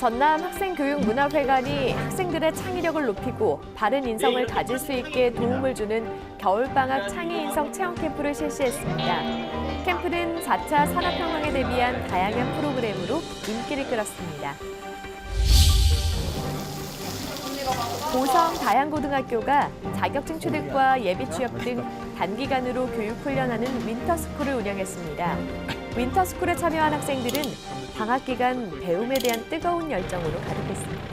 전남 학생교육문화회관이 학생들의 창의력을 높이고 바른 인성을 가질 수 있게 도움을 주는 겨울방학 창의인성 체험 캠프를 실시했습니다. 캠프는 4차 산업혁명에 대비한 다양한 프로그램으로 인기를 끌었습니다. 보성 다양고등학교가 자격증 취득과 예비 취업 등 단기간으로 교육 훈련하는 윈터스쿨을 운영했습니다. 윈터스쿨에 참여한 학생들은 방학 기간 배움에 대한 뜨거운 열정으로 가득했습니다.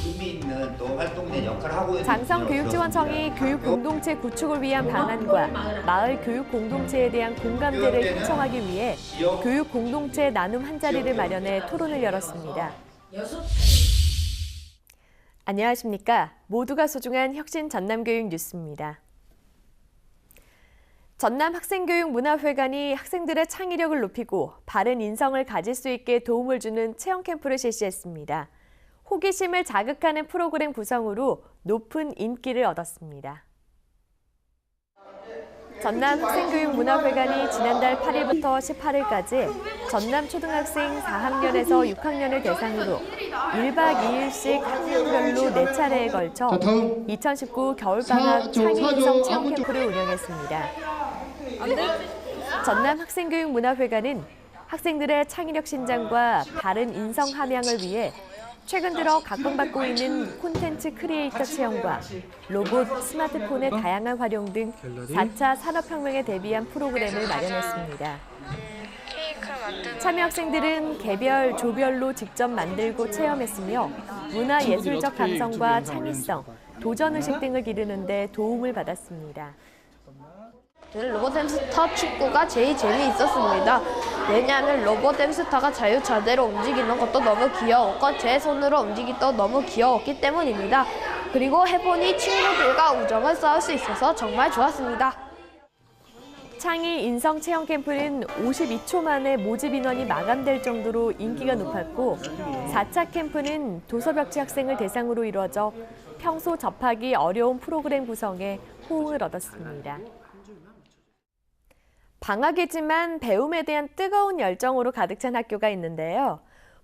의미 있는 또 활동된 역할을 하고 있는 장성교육지원청이 교육 공동체 구축을 위한 방안과 마을 교육 공동체에 대한 공감대를 형성하기 위해 교육 공동체 나눔 한자리를 마련해 토론을 열었습니다. 안녕하십니까? 모두가 소중한 혁신 전남교육 뉴스입니다. 전남 학생교육문화회관이 학생들의 창의력을 높이고 바른 인성을 가질 수 있게 도움을 주는 체험 캠프를 실시했습니다. 호기심을 자극하는 프로그램 구성으로 높은 인기를 얻었습니다. 전남 학생교육문화회관이 지난달 8일부터 18일까지 전남 초등학생 4학년에서 6학년을 대상으로 1박 2일씩 학년별로 4차례에 걸쳐 2019 겨울방학 창의인성 체험 캠프를 운영했습니다. 전남 학생교육문화회관은 학생들의 창의력 신장과 바른 인성 함양을 위해 최근 들어 각광받고 있는 콘텐츠 크리에이터 체험과 로봇, 스마트폰의 다양한 활용 등 4차 산업혁명에 대비한 프로그램을 마련했습니다. 참여 학생들은 개별, 조별로 직접 만들고 체험했으며 문화예술적 감성과 창의성, 도전의식 등을 기르는 데 도움을 받았습니다. 로봇햄스터 축구가 제일 재미있었습니다. 왜냐하면 로봇햄스터가 자유자재로 움직이는 것도 너무 귀여웠고 제 손으로 움직이도 너무 귀여웠기 때문입니다. 그리고 해보니 친구들과 우정을 쌓을 수 있어서 정말 좋았습니다. 창의 인성 체험 캠프는 52초 만에 모집 인원이 마감될 정도로 인기가 높았고 4차 캠프는 도서벽지 학생을 대상으로 이루어져 평소 접하기 어려운 프로그램 구성에 호응을 얻었습니다. 방학이지만 배움에 대한 뜨거운 열정으로 가득 찬 학교가 있는데요.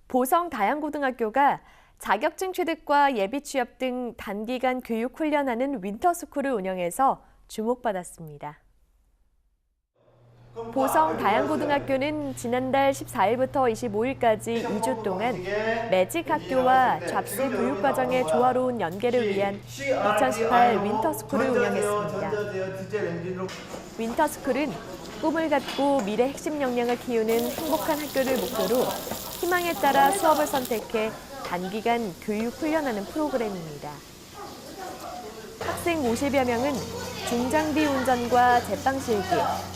보성 다양고등학교가 자격증 취득과 예비 취업 등 단기간 교육 훈련하는 윈터스쿨을 운영해서 주목받았습니다. 보성 다양고등학교는 지난달 14일부터 25일까지 2주 동안 매직 학교와 잡스 교육과정의 조화로운 연계를 위한 2018 윈터스쿨을 운영했습니다. 윈터스쿨은 꿈을 갖고 미래 핵심 역량을 키우는 행복한 학교를 목표로 희망에 따라 수업을 선택해 단기간 교육 훈련하는 프로그램입니다. 학생 50여 명은 중장비 운전과 제빵실기,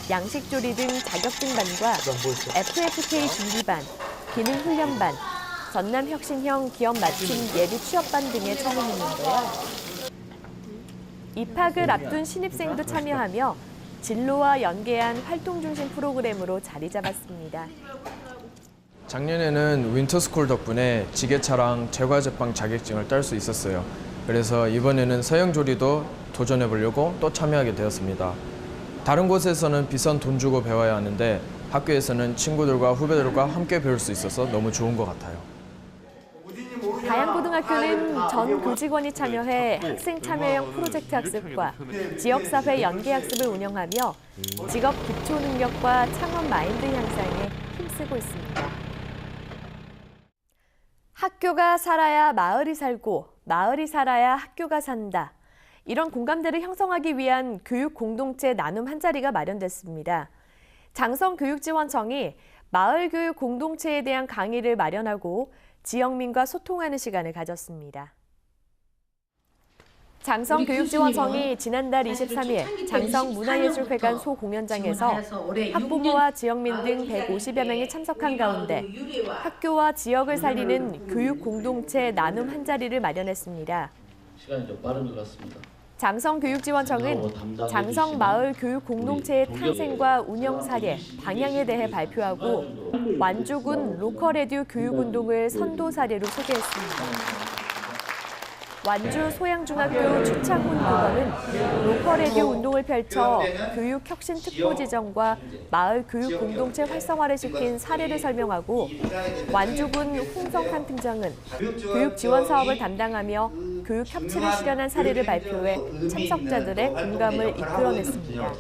양식조리 등 자격증반과 FFK 준비반, 기능훈련반, 전남혁신형 기업 맞춤 예비 취업반 등에 참여했는데요. 입학을 앞둔 신입생도 참여하며 진로와 연계한 활동 중심 프로그램으로 자리 잡았습니다. 작년에는 윈터스쿨 덕분에 지게차랑 제과제빵 자격증을 딸 수 있었어요. 그래서 이번에는 서형조리도 도전해보려고 또 참여하게 되었습니다. 다른 곳에서는 비싼 돈 주고 배워야 하는데 학교에서는 친구들과 후배들과 함께 배울 수 있어서 너무 좋은 것 같아요. 다양고등학교는 전 교직원이 참여해 학생 참여형 프로젝트 학습과 지역사회 연계 학습을 운영하며 직업 기초 능력과 창업 마인드 향상에 힘쓰고 있습니다. 학교가 살아야 마을이 살고 마을이 살아야 학교가 산다. 이런 공감대를 형성하기 위한 교육 공동체 나눔 한자리가 마련됐습니다. 장성교육지원청이 마을 교육 공동체에 대한 강의를 마련하고 지역민과 소통하는 시간을 가졌습니다. 장성교육지원청이 지난달 23일 장성문화예술회관 소공연장에서 학부모와 지역민 등 150여 명이 참석한 가운데 학교와 지역을 살리는 교육 공동체 나눔 한자리를 마련했습니다. 시간이 좀 빠른 것 같습니다. 장성교육지원청은 장성마을 교육공동체의 탄생과 운영 사례, 방향에 대해 발표하고 완주군 로컬 에듀 교육운동을 선도 사례로 소개했습니다. 완주 소양중학교 주창훈 교감은 로컬 애교 운동을 펼쳐 교육혁신특보지정과 마을 교육 공동체 활성화를 시킨 사례를 설명하고 완주군 홍성탄 팀장은 교육 지원 사업을 담당하며 교육 협치를 실현한 사례를 발표해 참석자들의 공감을 이끌어냈습니다.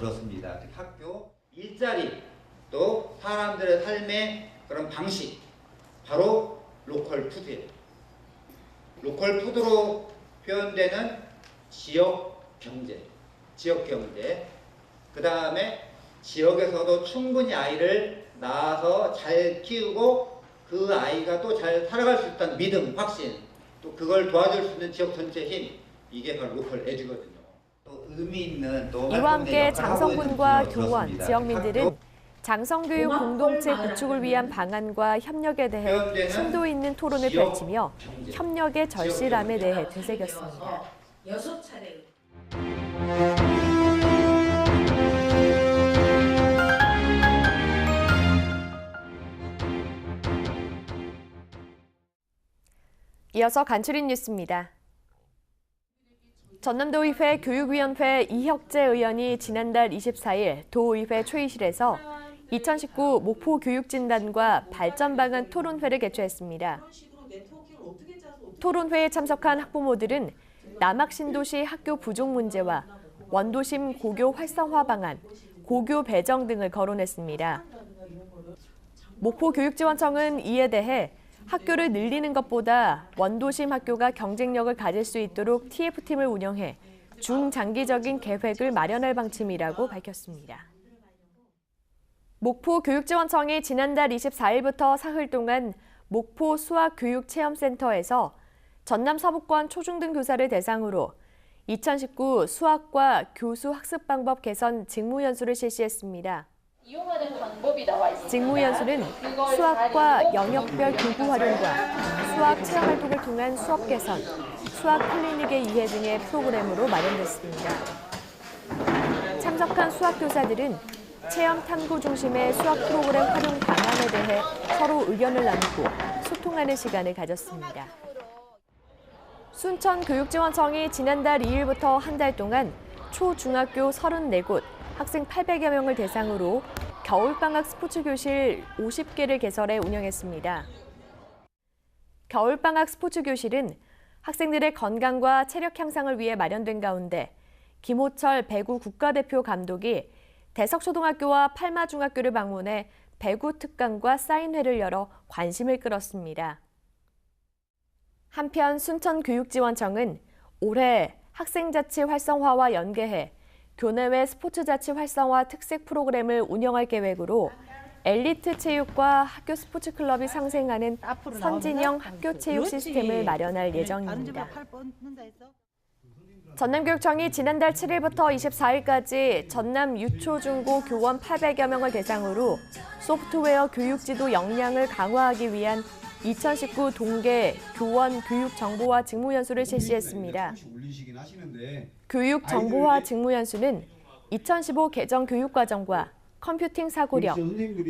학교 일자리 또 사람들의 삶의 그런 방식 바로 로컬 푸드예요. 로컬 푸드로 표현되는 지역 경제, 그 다음에 지역에서도 충분히 아이를 낳아서 잘 키우고 그 아이가 또 잘 살아갈 수 있다는 믿음, 확신, 또 그걸 도와줄 수 있는 지역 전체 힘, 이게 바로 로컬 에듀거든요. 또 의미 있는 또 이와 함께 장성군과 교원, 지역민들은 장성교육 공동체 구축을 위한 방안과 협력에 대해 심도 있는 토론을 펼치며 협력의 절실함에 대해 되새겼습니다. 6차례. 이어서 간추린 뉴스입니다. 전남도의회 교육위원회 이혁재 의원이 지난달 24일 도의회 초의실에서 2019 목포 교육진단과 발전방안 토론회를 개최했습니다. 토론회에 참석한 학부모들은 남학신도시 학교 부족 문제와 원도심 고교 활성화 방안, 고교 배정 등을 거론했습니다. 목포교육지원청은 이에 대해 학교를 늘리는 것보다 원도심 학교가 경쟁력을 가질 수 있도록 TF팀을 운영해 중장기적인 계획을 마련할 방침이라고 밝혔습니다. 목포교육지원청이 지난달 24일부터 사흘 동안 목포 수학교육체험센터에서 전남 서부권 초중등 교사를 대상으로 2019 수학과 교수 학습 방법 개선 직무연수를 실시했습니다. 이용하는 방법이 나와 있습니다. 직무연수는 수학과 영역별 교구 활용과 수학 체험 활동을 통한 수업 개선, 수학 클리닉의 이해 등의 프로그램으로 마련됐습니다. 참석한 수학교사들은 체험 탐구 중심의 수학 프로그램 활용 방안에 대해 서로 의견을 나누고 소통하는 시간을 가졌습니다. 순천교육지원청이 지난달 2일부터 한 달 동안 초중학교 34곳, 학생 800여 명을 대상으로 겨울방학 스포츠교실 50개를 개설해 운영했습니다. 겨울방학 스포츠교실은 학생들의 건강과 체력 향상을 위해 마련된 가운데 김호철 배구 국가대표 감독이 대석초등학교와 팔마중학교를 방문해 배구 특강과 사인회를 열어 관심을 끌었습니다. 한편 순천교육지원청은 올해 학생자치 활성화와 연계해 교내외 스포츠자치 활성화 특색 프로그램을 운영할 계획으로 엘리트 체육과 학교 스포츠 클럽이 상생하는 선진형 학교 체육 시스템을 마련할 예정입니다. 전남교육청이 지난달 7일부터 24일까지 전남 유초중고 교원 800여 명을 대상으로 소프트웨어 교육지도 역량을 강화하기 위한 2019 동계 교원 교육정보화 직무연수를 실시했습니다. 교육정보화 직무연수는 2015 개정 교육과정과 컴퓨팅 사고력,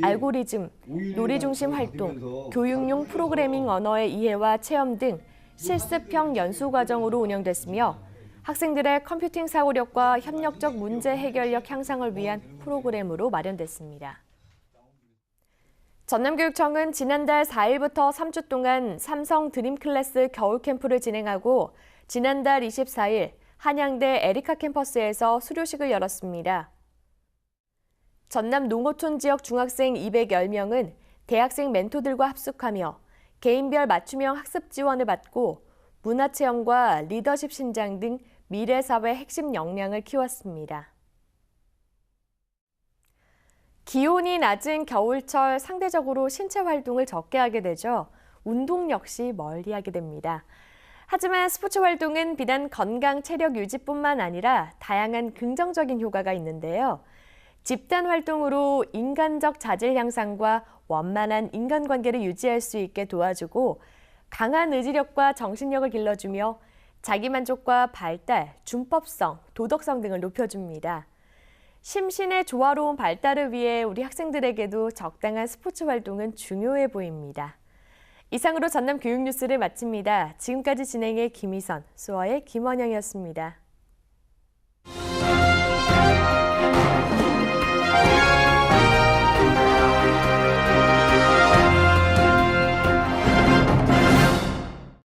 알고리즘, 놀이중심 활동, 교육용 프로그래밍 언어의 이해와 체험 등 실습형 연수 과정으로 운영됐으며 학생들의 컴퓨팅 사고력과 협력적 문제 해결력 향상을 위한 프로그램으로 마련됐습니다. 전남교육청은 지난달 4일부터 3주 동안 삼성 드림클래스 겨울 캠프를 진행하고 지난달 24일 한양대 에리카 캠퍼스에서 수료식을 열었습니다. 전남 농어촌 지역 중학생 210명은 대학생 멘토들과 합숙하며 개인별 맞춤형 학습 지원을 받고 문화체험과 리더십 신장 등 미래사회 핵심 역량을 키웠습니다. 기온이 낮은 겨울철 상대적으로 신체 활동을 적게 하게 되죠. 운동 역시 멀리하게 됩니다. 하지만 스포츠 활동은 비단 건강, 체력 유지뿐만 아니라 다양한 긍정적인 효과가 있는데요. 집단 활동으로 인간적 자질 향상과 원만한 인간관계를 유지할 수 있게 도와주고 강한 의지력과 정신력을 길러주며 자기만족과 발달, 준법성, 도덕성 등을 높여줍니다. 심신의 조화로운 발달을 위해 우리 학생들에게도 적당한 스포츠 활동은 중요해 보입니다. 이상으로 전남 교육뉴스를 마칩니다. 지금까지 진행의 김희선, 수어의 김원영이었습니다.